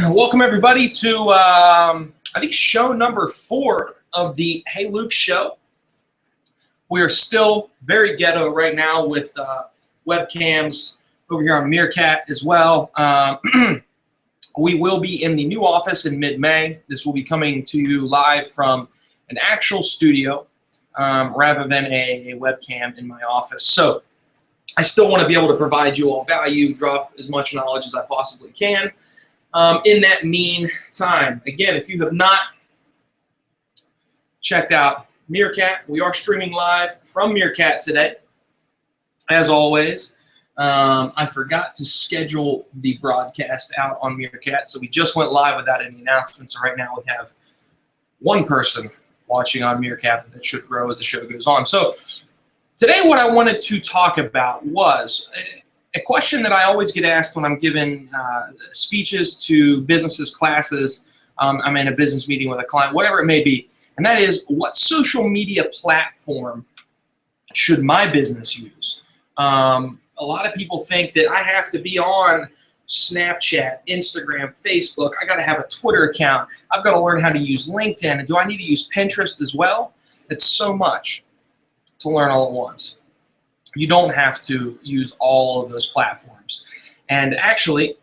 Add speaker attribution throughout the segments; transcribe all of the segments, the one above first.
Speaker 1: Welcome everybody to I think show number 4 of the Hey Luke show. We are still very ghetto right now with webcams over here on Meerkat as well. We will be in the new office in mid-May. This will be coming to you live from an actual studio rather than a webcam in my office. So I still want to be able to provide you all value, drop as much knowledge as I possibly can. In that mean time. Again, if you have not checked out Meerkat, we are streaming live from Meerkat today. As always, I forgot to schedule the broadcast out on Meerkat, so we just went live without any announcements. So right now we have one person watching on Meerkat, that should grow as the show goes on. So today what I wanted to talk about was a question that I always get asked when I'm giving speeches to businesses, classes, I'm in a business meeting with a client, whatever it may be, and that is, what social media platform should my business use? A lot of people think that I have to be on Snapchat, Instagram, Facebook. I got to have a Twitter account. I've got to learn how to use LinkedIn. And do I need to use Pinterest as well? It's so much to learn all at once. You don't have to use all of those platforms. And actually,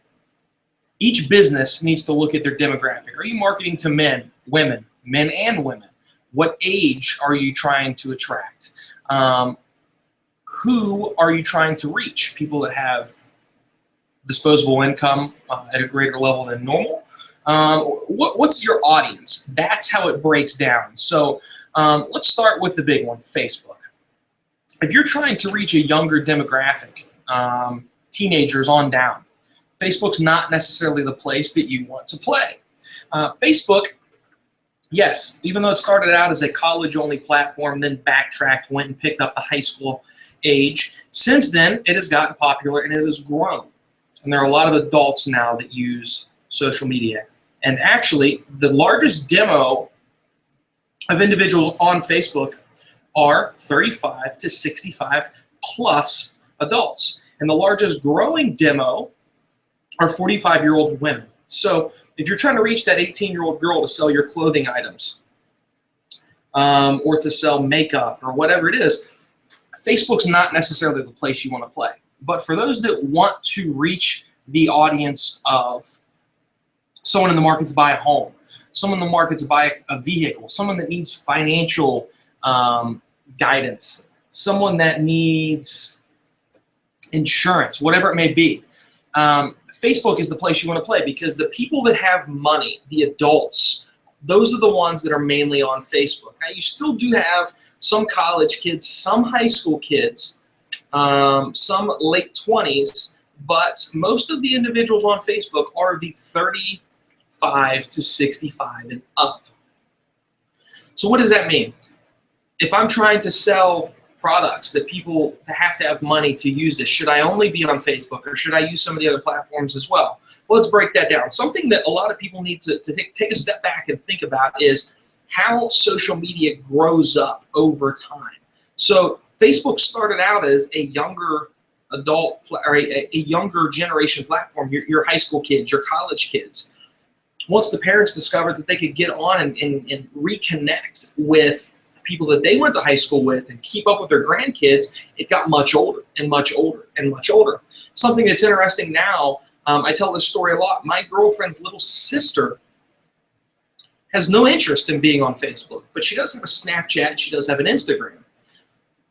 Speaker 1: each business needs to look at their demographic. Are you marketing to men, women, men and women? What age are you trying to attract? Who are you trying to reach? People that have disposable income at a greater level than normal? What's your audience? That's how it breaks down. So let's start with the big one, Facebook. If you're trying to reach a younger demographic, teenagers on down, Facebook's not necessarily the place that you want to play. Facebook, yes, even though it started out as a college-only platform, then backtracked, went and picked up the high school age. Since then, it has gotten popular and it has grown. And there are a lot of adults now that use social media. And actually, the largest demo of individuals on Facebook are 35 to 65 plus adults. And the largest growing demo are 45-year-old women. So if you're trying to reach that 18-year-old girl to sell your clothing items or to sell makeup or whatever it is, Facebook's not necessarily the place you want to play. But for those that want to reach the audience of someone in the market to buy a home, someone in the market to buy a vehicle, someone that needs financial guidance, someone that needs insurance, whatever it may be, Facebook is the place you want to play, because the people that have money, the adults, those are the ones that are mainly on Facebook. Now, you still do have some college kids, some high school kids, some late 20s, but most of the individuals on Facebook are the 35 to 65 and up. So what does that mean? If I'm trying to sell products that people have to have money to use this, should I only be on Facebook, or should I use some of the other platforms as well? Well, let's break that down. Something that a lot of people need to take a step back and think about is how social media grows up over time. So Facebook started out as a younger adult, or a younger generation platform, your high school kids, your college kids. Once the parents discovered that they could get on and reconnect with people that they went to high school with and keep up with their grandkids, it got much older and much older and much older. Something that's interesting now, I tell this story a lot. My girlfriend's little sister has no interest in being on Facebook, but she does have a Snapchat, she does have an Instagram,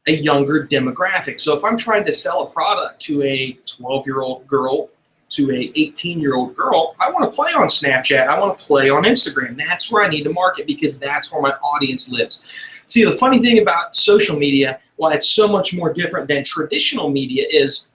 Speaker 1: a younger demographic. So if I'm trying to sell a product to a 12-year-old girl, to a 18-year-old girl, I want to play on Snapchat, I want to play on Instagram. That's where I need to market, because that's where my audience lives. See, the funny thing about social media, why it's so much more different than traditional media, is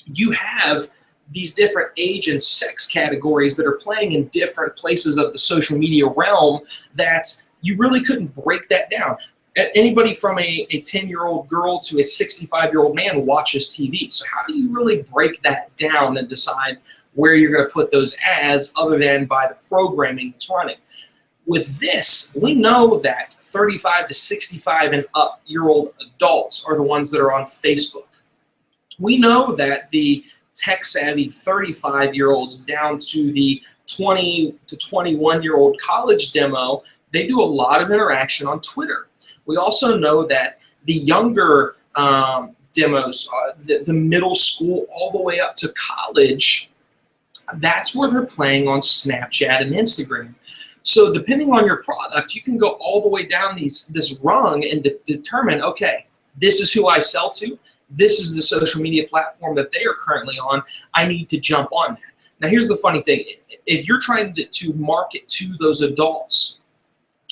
Speaker 1: you have these different age and sex categories that are playing in different places of the social media realm that you really couldn't break that down. Anybody from a 10-year-old girl to a 65-year-old man watches TV. So how do you really break that down and decide where you're going to put those ads other than by the programming that's running? With this, we know that 35 to 65 and up year old adults are the ones that are on Facebook. We know that the tech-savvy 35-year-olds down to the 20 to 21-year-old college demo, they do a lot of interaction on Twitter. We also know that the younger demos, the middle school all the way up to college, that's where they're playing on Snapchat and Instagram. So depending on your product, you can go all the way down this rung and determine, okay, this is who I sell to. This is the social media platform that they are currently on. I need to jump on that. Now, here's the funny thing. If you're trying to market to those adults,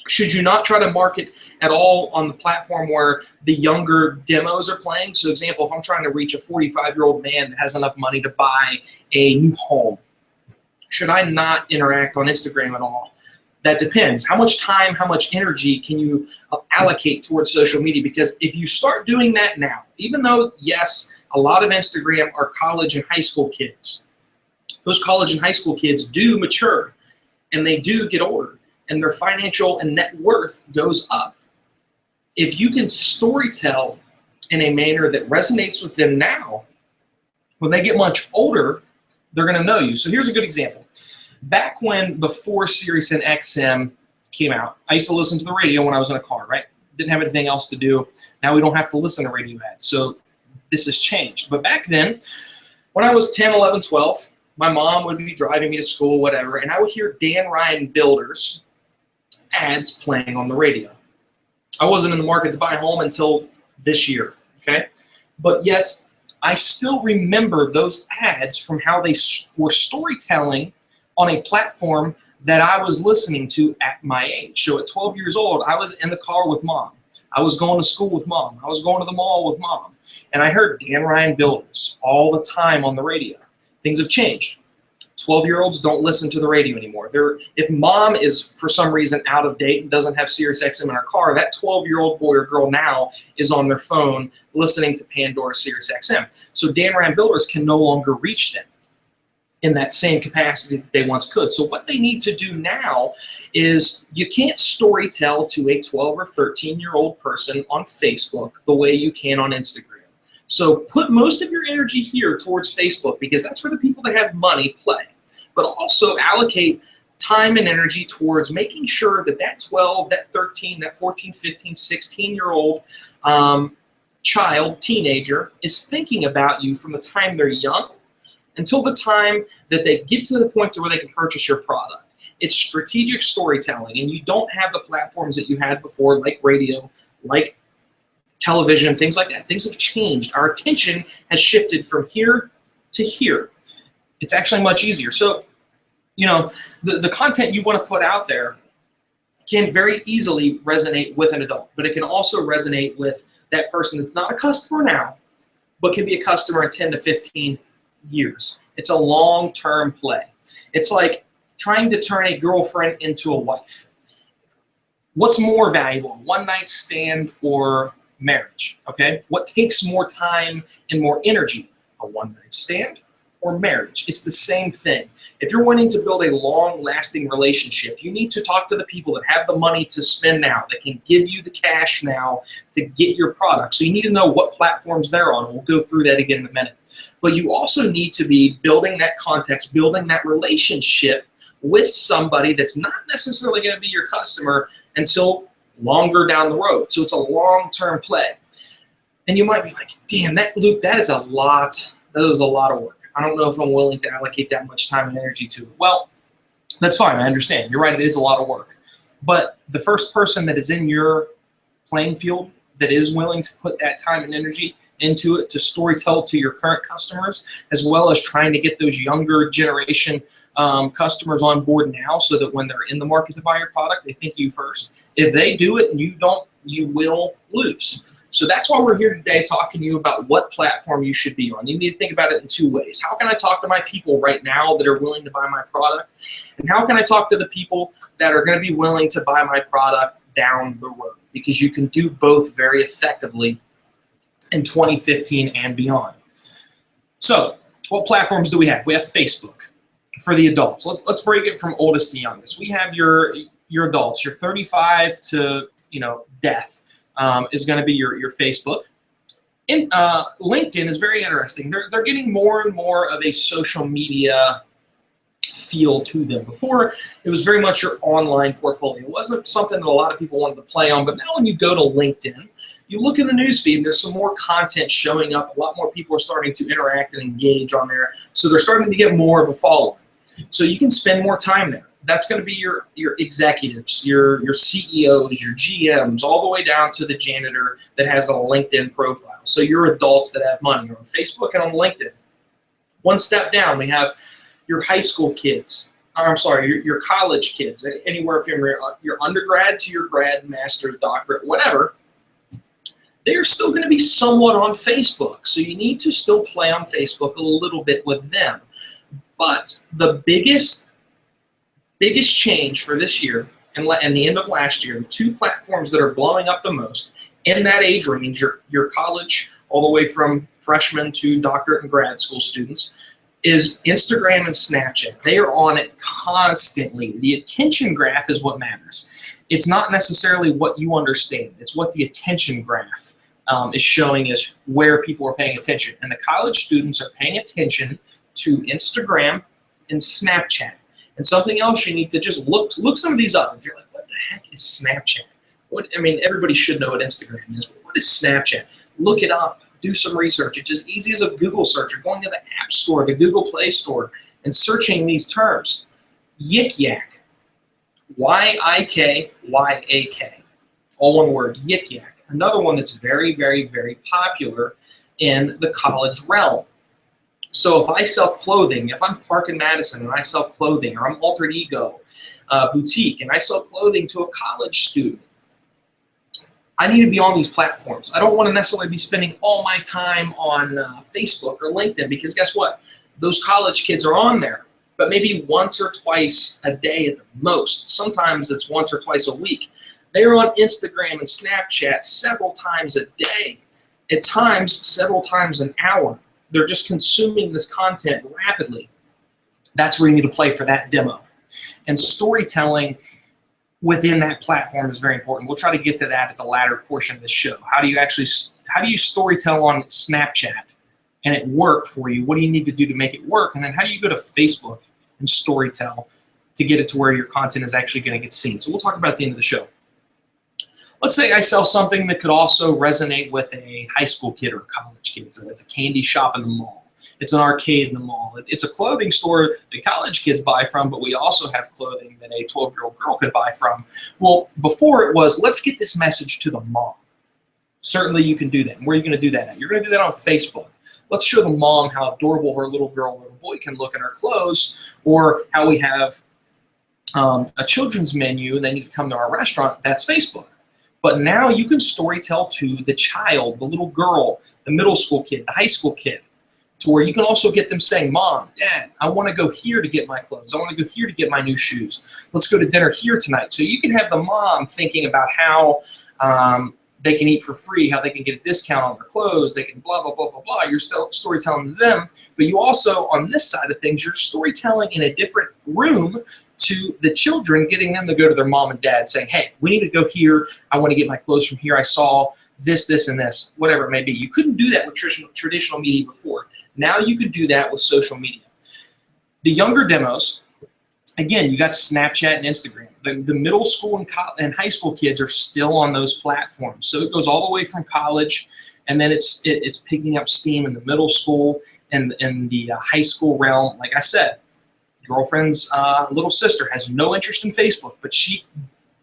Speaker 1: should you not try to market at all on the platform where the younger demos are playing? So, example, if I'm trying to reach a 45-year-old man that has enough money to buy a new home, should I not interact on Instagram at all? That depends. How much time, how much energy can you allocate towards social media? Because if you start doing that now, even though, yes, a lot of Instagram are college and high school kids, those college and high school kids do mature and they do get older and their financial and net worth goes up. If you can storytell in a manner that resonates with them now, when they get much older, they're going to know you. So here's a good example. Back before Sirius and XM came out, I used to listen to the radio when I was in a car, right? Didn't have anything else to do. Now we don't have to listen to radio ads. So this has changed. But back then, when I was 10, 11, 12, my mom would be driving me to school, whatever, and I would hear Dan Ryan Builders ads playing on the radio. I wasn't in the market to buy a home until this year, okay? But yet, I still remember those ads from how they were storytelling on a platform that I was listening to at my age. So at 12 years old, I was in the car with mom. I was going to school with mom. I was going to the mall with mom. And I heard Dan Ryan Builders all the time on the radio. Things have changed. 12-year-olds don't listen to the radio anymore. If mom is, for some reason, out of date and doesn't have Sirius XM in her car, that 12-year-old boy or girl now is on their phone listening to Pandora Sirius XM. So Dan Ryan Builders can no longer reach them in that same capacity that they once could. So what they need to do now is you can't storytell to a 12 or 13-year-old person on Facebook the way you can on Instagram. So put most of your energy here towards Facebook because that's where the people that have money play. But also allocate time and energy towards making sure that that 12, that 13, that 14, 15, 16-year-old child, teenager, is thinking about you from the time they're young until the time that they get to the point to where they can purchase your product. It's strategic storytelling, and you don't have the platforms that you had before, like radio, like television, things like that. Things have changed. Our attention has shifted from here to here. It's actually much easier. So, the content you want to put out there can very easily resonate with an adult, but it can also resonate with that person that's not a customer now, but can be a customer in 10 to 15 years. It's a long-term play. It's like trying to turn a girlfriend into a wife. What's more valuable, one-night stand or marriage? Okay, what takes more time and more energy, a one-night stand or marriage? It's the same thing. If you're wanting to build a long-lasting relationship, you need to talk to the people that have the money to spend now, that can give you the cash now to get your product. So you need to know what platforms they're on. We'll go through that again in a minute. But you also need to be building that context, building that relationship with somebody that's not necessarily going to be your customer until longer down the road. So it's a long-term play. And you might be like, damn, Luke, that is a lot of work. I don't know if I'm willing to allocate that much time and energy to it. Well, that's fine. I understand. You're right. It is a lot of work. But the first person that is in your playing field that is willing to put that time and energy into it to storytell to your current customers, as well as trying to get those younger generation customers on board now so that when they're in the market to buy your product, they think you first. If they do it and you don't, you will lose. So that's why we're here today talking to you about what platform you should be on. You need to think about it in two ways. How can I talk to my people right now that are willing to buy my product? And how can I talk to the people that are going to be willing to buy my product down the road? Because you can do both very effectively in 2015 and beyond. So what platforms do we have? We have Facebook for the adults. Let's break it from oldest to youngest. We have your adults, your 35 to death. Is going to be your Facebook. And LinkedIn is very interesting. They're getting more and more of a social media feel to them. Before, it was very much your online portfolio. It wasn't something that a lot of people wanted to play on, but now when you go to LinkedIn, you look in the newsfeed, there's some more content showing up. A lot more people are starting to interact and engage on there. So they're starting to get more of a following. So you can spend more time there. That's going to be your executives, your CEOs, your GMs, all the way down to the janitor that has a LinkedIn profile. So your adults that have money are on Facebook and on LinkedIn. One step down, we have your high school kids. I'm sorry, your college kids, anywhere from your undergrad to your grad, master's, doctorate, whatever. They are still going to be somewhat on Facebook. So you need to still play on Facebook a little bit with them. But the biggest change for this year and the end of last year, two platforms that are blowing up the most in that age range, your college all the way from freshmen to doctorate and grad school students, is Instagram and Snapchat. They are on it constantly. The attention graph is what matters. It's not necessarily what you understand. It's what the attention graph is showing us where people are paying attention. And the college students are paying attention to Instagram and Snapchat. And something else you need to just look some of these up. If you're like, what the heck is Snapchat? Everybody should know what Instagram is, but what is Snapchat? Look it up. Do some research. It's as easy as a Google search or going to the App Store, the Google Play Store, and searching these terms. Yik Yak. Y-I-K-Y-A-K. All one word, Yik Yak. Another one that's very, very, very popular in the college realm. So if I sell clothing, if I'm Park and Madison and I sell clothing, or I'm Altered Ego Boutique and I sell clothing to a college student, I need to be on these platforms. I don't want to necessarily be spending all my time on Facebook or LinkedIn, because guess what? Those college kids are on there, but maybe once or twice a day at the most. Sometimes it's once or twice a week. They're on Instagram and Snapchat several times a day, at times several times an hour. They're just consuming this content rapidly. That's where you need to play for that demo. And storytelling within that platform is very important. We'll try to get to that at the latter portion of the show. How do you storytell on Snapchat and it work for you? What do you need to do to make it work? And then how do you go to Facebook and storytell to get it to where your content is actually going to get seen? So we'll talk about it at the end of the show. Let's say I sell something that could also resonate with a high school kid or a college kid. So it's a candy shop in the mall. It's an arcade in the mall. It's a clothing store that college kids buy from, but we also have clothing that a 12-year-old girl could buy from. Well, before it was, let's get this message to the mom. Certainly you can do that. And where are you going to do that at? You're going to do that on Facebook. Let's show the mom how adorable her little girl or little boy can look in her clothes, or how we have a children's menu and they need to come to our restaurant. That's Facebook. But now you can storytell to the child, the little girl, the middle school kid, the high school kid, to where you can also get them saying, Mom, Dad, I want to go here to get my clothes. I want to go here to get my new shoes. Let's go to dinner here tonight. So you can have the mom thinking about how they can eat for free, how they can get a discount on their clothes, they can blah, blah, blah, blah, blah. You're still storytelling to them, but you also, on this side of things, you're storytelling in a different room to the children, getting them to go to their mom and dad saying, hey, we need to go here. I want to get my clothes from here. I saw this, this, and this, whatever it may be. You couldn't do that with traditional media before. Now you could do that with social media. The younger demos, again, you got Snapchat and Instagram. The middle school and high school kids are still on those platforms. So it goes all the way from college, and then it's picking up steam in the middle school and the high school realm. Like I said, girlfriend's little sister has no interest in Facebook, but she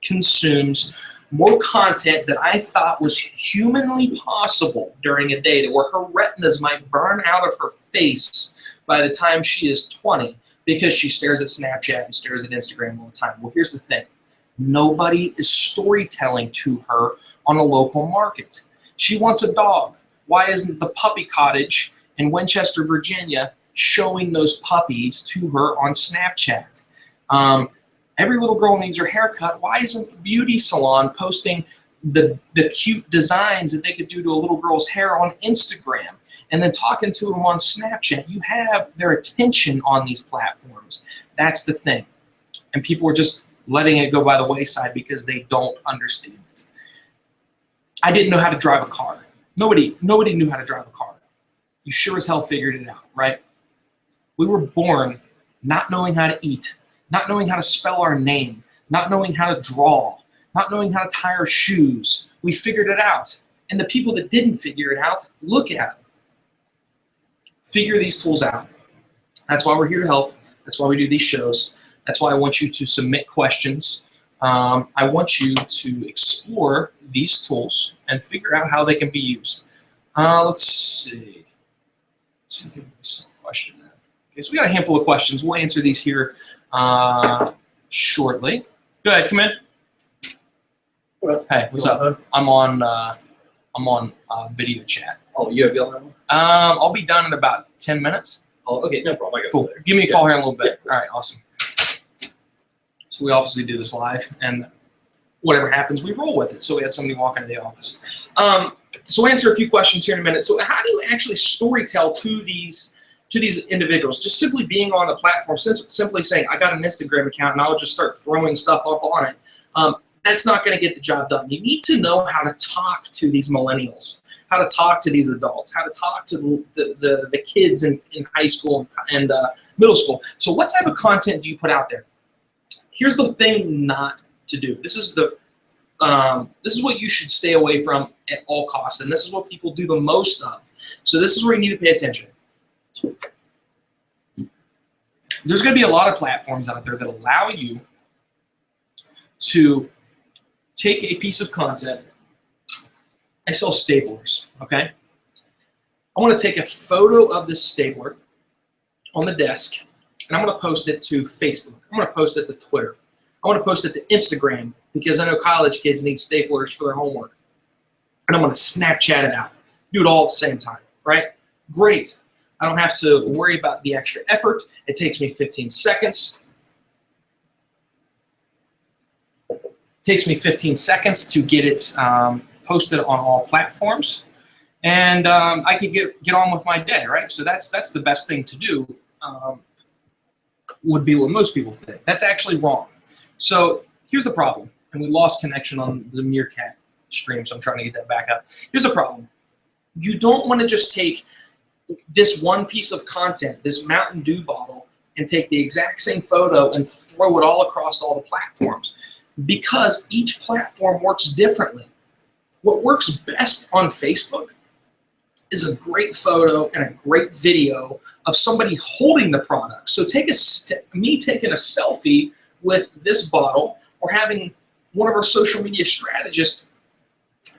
Speaker 1: consumes more content that I thought was humanly possible during a day, to where her retinas might burn out of her face by the time she is 20, because she stares at Snapchat and stares at Instagram all the time. Well, here's the thing. Nobody is storytelling to her on a local market. She wants a dog. Why isn't the Puppy Cottage in Winchester, Virginia, showing those puppies to her on Snapchat? Every little girl needs her haircut. Why isn't the beauty salon posting the cute designs that they could do to a little girl's hair on Instagram, and then talking to them on Snapchat? You have their attention on these platforms. That's the thing. And people are just letting it go by the wayside because they don't understand it. I didn't know how to drive a car. Nobody knew how to drive a car. You sure as hell figured it out, right? We were born not knowing how to eat, not knowing how to spell our name, not knowing how to draw, not knowing how to tie our shoes. We figured it out. And the people that didn't figure it out, look at them. Figure these tools out. That's why we're here to help. That's why we do these shows. That's why I want you to submit questions. I want you to explore these tools and figure out how they can be used. Let's see. Let's see if there's a question. Okay, so we got a handful of questions. We'll answer these here shortly. Go ahead, come in. Hey, what's up? I'm on video chat.
Speaker 2: Oh, you have the other one?
Speaker 1: I'll be done in about 10 minutes.
Speaker 2: Oh, okay, no problem. I got
Speaker 1: Cool. Give me a call here in a little bit. All right, awesome. So we obviously do this live, and whatever happens, we roll with it. So we had somebody walk into the office. So we'll answer a few questions here in a minute. So how do you actually storytell to these individuals? Just simply being on the platform, simply saying, I got an Instagram account, and I'll just start throwing stuff up on it. That's not going to get the job done. You need to know how to talk to these millennials, how to talk to these adults, how to talk to the kids in high school and middle school. So what type of content do you put out there? Here's the thing not to do. This is what you should stay away from at all costs, and this is what people do the most of. So this is where you need to pay attention. There's going to be a lot of platforms out there that allow you to take a piece of content. I sell staplers, okay? I want to take a photo of this stapler on the desk, and I'm going to post it to Facebook. I'm going to post it to Twitter. I want to post it to Instagram because I know college kids need staplers for their homework. And I'm going to Snapchat it out. Do it all at the same time, right? Great. I don't have to worry about the extra effort. It takes me 15 seconds. It takes me 15 seconds to get it posted on all platforms. And I can get on with my day, right? So that's the best thing to do. Would be what most people think. That's actually wrong. So here's the problem, and we lost connection on the Meerkat stream, so I'm trying to get that back up. Here's the problem. You don't want to just take this one piece of content, this Mountain Dew bottle, and take the exact same photo and throw it all across all the platforms, because each platform works differently. What works best on Facebook is a great photo and a great video of somebody holding the product. So me taking a selfie with this bottle, or having one of our social media strategists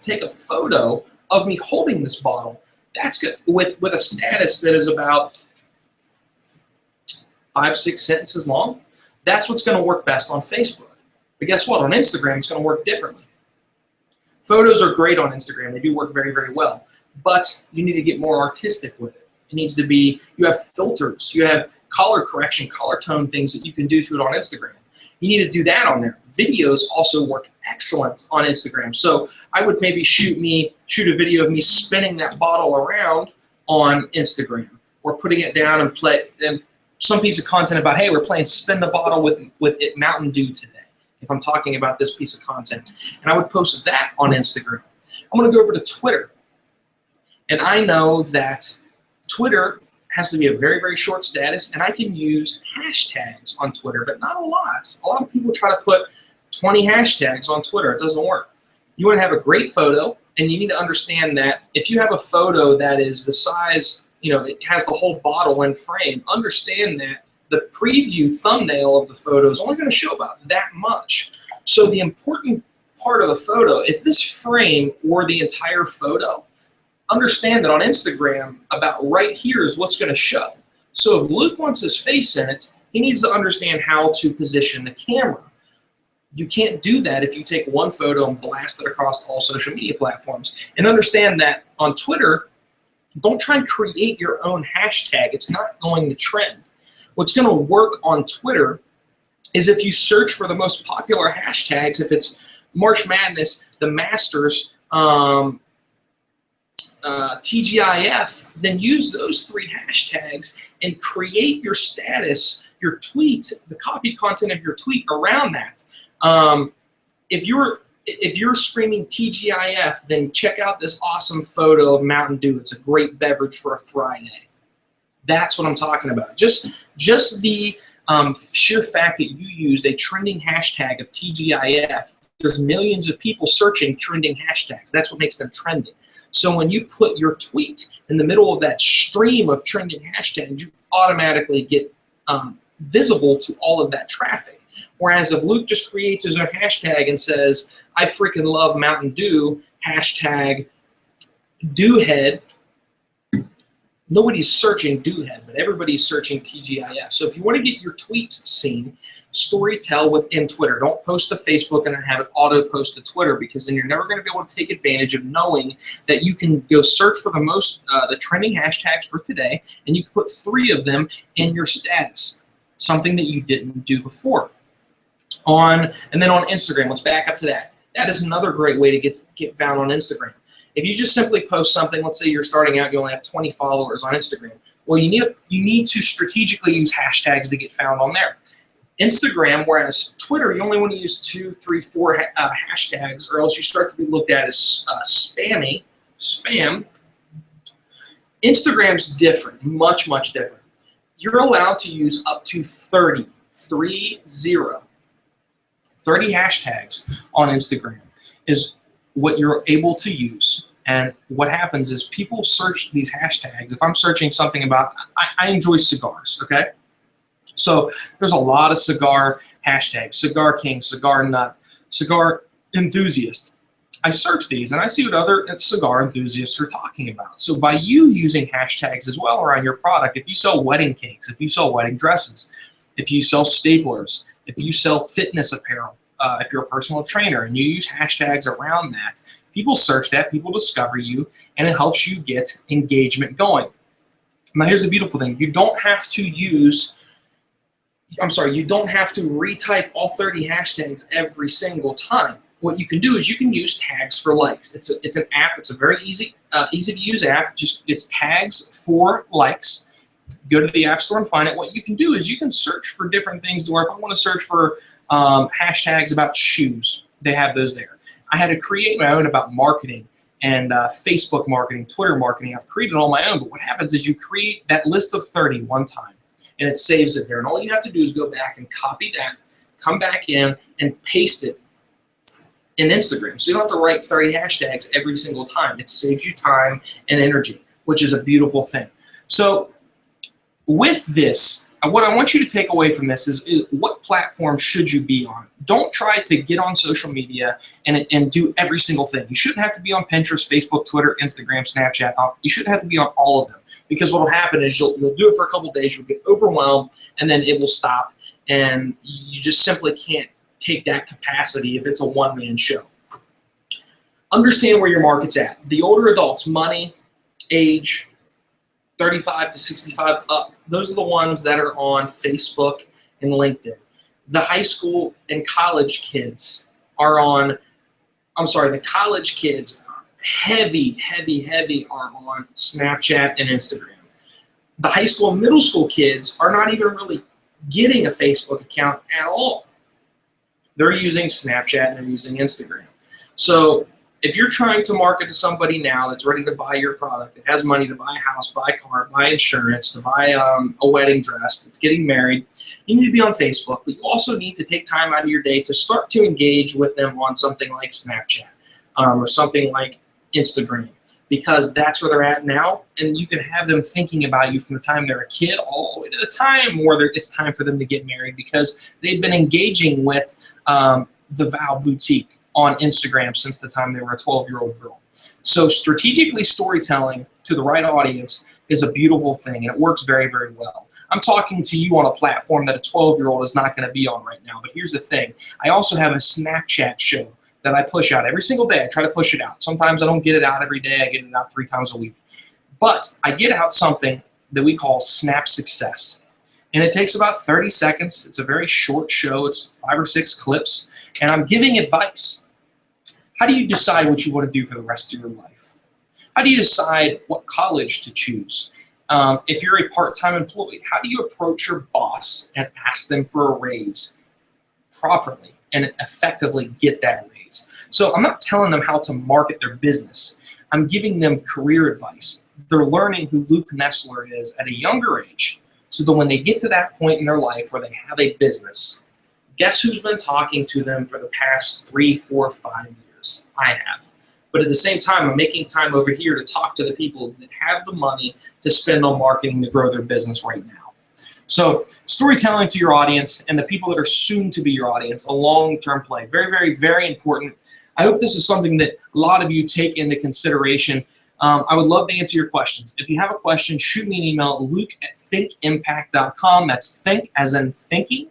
Speaker 1: take a photo of me holding this bottle. That's good with a status that is about 5-6 sentences long. That's what's going to work best on Facebook. But guess what? On Instagram, it's going to work differently. Photos are great on Instagram. They do work very, very well. But you need to get more artistic with it. It needs to be, you have filters, you have color correction, color tone things that you can do to it on Instagram. You need to do that on there. Videos also work excellent on Instagram. So I would maybe shoot a video of me spinning that bottle around on Instagram, or putting it down and play some piece of content about, hey, we're playing spin the bottle with Mountain Dew today, if I'm talking about this piece of content. And I would post that on Instagram. I'm going to go over to Twitter. And I know that Twitter has to be a very, very short status, and I can use hashtags on Twitter, but not a lot. A lot of people try to put 20 hashtags on Twitter. It doesn't work. You want to have a great photo, and you need to understand that if you have a photo that is the size, it has the whole bottle in frame, understand that the preview thumbnail of the photo is only going to show about that much. So the important part of the photo, if this frame or the entire photo, understand that on Instagram, about right here is what's going to show. So if Luke wants his face in it, he needs to understand how to position the camera. You can't do that if you take one photo and blast it across all social media platforms. And understand that on Twitter, don't try and create your own hashtag. It's not going to trend. What's going to work on Twitter is if you search for the most popular hashtags. If it's March Madness, the Masters, TGIF, then use those 3 hashtags and create your status, your tweet, the copy content of your tweet around that. If you're screaming TGIF, then check out this awesome photo of Mountain Dew. It's a great beverage for a Friday. That's what I'm talking about. Just the sheer fact that you used a trending hashtag of TGIF, there's millions of people searching trending hashtags. That's what makes them trending. So when you put your tweet in the middle of that stream of trending hashtags, you automatically get visible to all of that traffic. Whereas if Luke just creates his own hashtag and says, I freaking love Mountain Dew, hashtag Dewhead, nobody's searching Dewhead, but everybody's searching TGIF. So if you want to get your tweets seen, storytell within Twitter. Don't post to Facebook and then have it auto post to Twitter, because then you're never going to be able to take advantage of knowing that you can go search for the trending hashtags for today, and you can put 3 of them in your status, something that you didn't do before. And then on Instagram, let's back up to that. That is another great way to get found on Instagram. If you just simply post something, let's say you're starting out, you only have 20 followers on Instagram. Well, you need to strategically use hashtags to get found on there. Instagram, whereas Twitter, you only want to use 2, 3, 4 hashtags, or else you start to be looked at as spam. Instagram's different, much, much different. You're allowed to use up to 30 hashtags on Instagram is what you're able to use. And what happens is people search these hashtags. If I'm searching something about, I enjoy cigars, okay? So there's a lot of cigar hashtags, Cigar King, Cigar Nut, Cigar Enthusiast. I search these and I see what other cigar enthusiasts are talking about. So by you using hashtags as well around your product, if you sell wedding cakes, if you sell wedding dresses, if you sell staplers, if you sell fitness apparel, if you're a personal trainer and you use hashtags around that, people search that, people discover you, and it helps you get engagement going. Now here's the beautiful thing. You don't have to retype all 30 hashtags every single time. What you can do is you can use tags for likes. It's an app. It's a very easy to use app. It's tags for likes. Go to the App Store and find it. What you can do is you can search for different things. Where if I want to search for hashtags about shoes, they have those there. I had to create my own about marketing and Facebook marketing, Twitter marketing. I've created all my own. But what happens is you create that list of 30 one time, and it saves it there. And all you have to do is go back and copy that, come back in, and paste it in Instagram. So you don't have to write 30 hashtags every single time. It saves you time and energy, which is a beautiful thing. So with this, what I want you to take away from this is what platform should you be on? Don't try to get on social media and do every single thing. You shouldn't have to be on Pinterest, Facebook, Twitter, Instagram, Snapchat. You shouldn't have to be on all of them, because what will happen is you'll do it for a couple of days, you'll get overwhelmed, and then it will stop, and you just simply can't take that capacity if it's a one-man show. Understand where your market's at. The older adults, money, age, 35 to 65 up, those are the ones that are on Facebook and LinkedIn. The high school and college kids are on, the college kids heavy are on Snapchat and Instagram. The high school and middle school kids are not even really getting a Facebook account at all. They're using Snapchat and they're using Instagram. So if you're trying to market to somebody now that's ready to buy your product, that has money to buy a house, buy a car, buy insurance, to buy a wedding dress, that's getting married, you need to be on Facebook, but you also need to take time out of your day to start to engage with them on something like Snapchat or something like Instagram, because that's where they're at now, and you can have them thinking about you from the time they're a kid all the way to the time where it's time for them to get married, because they've been engaging with the Vow Boutique on Instagram since the time they were a 12-year-old girl. So strategically storytelling to the right audience is a beautiful thing, and it works very, very well. I'm talking to you on a platform that a 12-year-old is not going to be on right now, but here's the thing. I also have a Snapchat show that I push out every single day. I try to push it out. Sometimes I don't get it out every day. I get it out 3 times a week. But I get out something that we call Snap Success. And it takes about 30 seconds. It's a very short show. It's 5 or 6 clips. And I'm giving advice. How do you decide what you want to do for the rest of your life? How do you decide what college to choose? If you're a part-time employee, how do you approach your boss and ask them for a raise properly and effectively get that raise? So I'm not telling them how to market their business. I'm giving them career advice. They're learning who Luke Nestler is at a younger age, so that when they get to that point in their life where they have a business, guess who's been talking to them for the past 3, 4, 5 years? I have. But at the same time, I'm making time over here to talk to the people that have the money to spend on marketing to grow their business right now. So storytelling to your audience and the people that are soon to be your audience, a long-term play. Very, very, very important. I hope this is something that a lot of you take into consideration. I would love to answer your questions. If you have a question, shoot me an email at luke@thinkimpact.com. That's think as in thinking,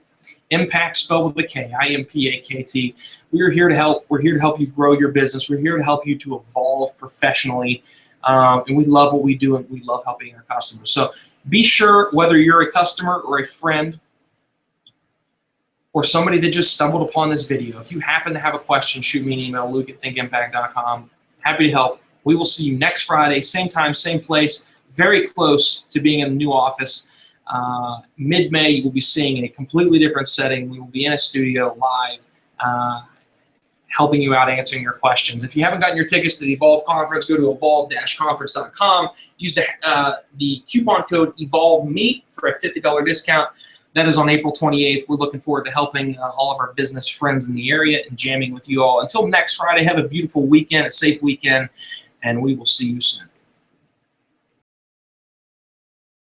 Speaker 1: impact spelled with a K, I-M-P-A-K-T. We're here to help. We're here to help you grow your business. We're here to help you to evolve professionally. And we love what we do, and we love helping our customers. So be sure, whether you're a customer or a friend or somebody that just stumbled upon this video, if you happen to have a question, shoot me an email, luke@thinkimpact.com. Happy to help. We will see you next Friday, same time, same place, very close to being in the new office. Mid-May, you will be seeing a completely different setting. We will be in a studio live, helping you out, answering your questions. If you haven't gotten your tickets to the Evolve Conference, go to evolve-conference.com. Use the coupon code EVOLVEME for a $50 discount. That is on April 28th. We're looking forward to helping all of our business friends in the area and jamming with you all. Until next Friday, have a beautiful weekend, a safe weekend, and we will see you soon.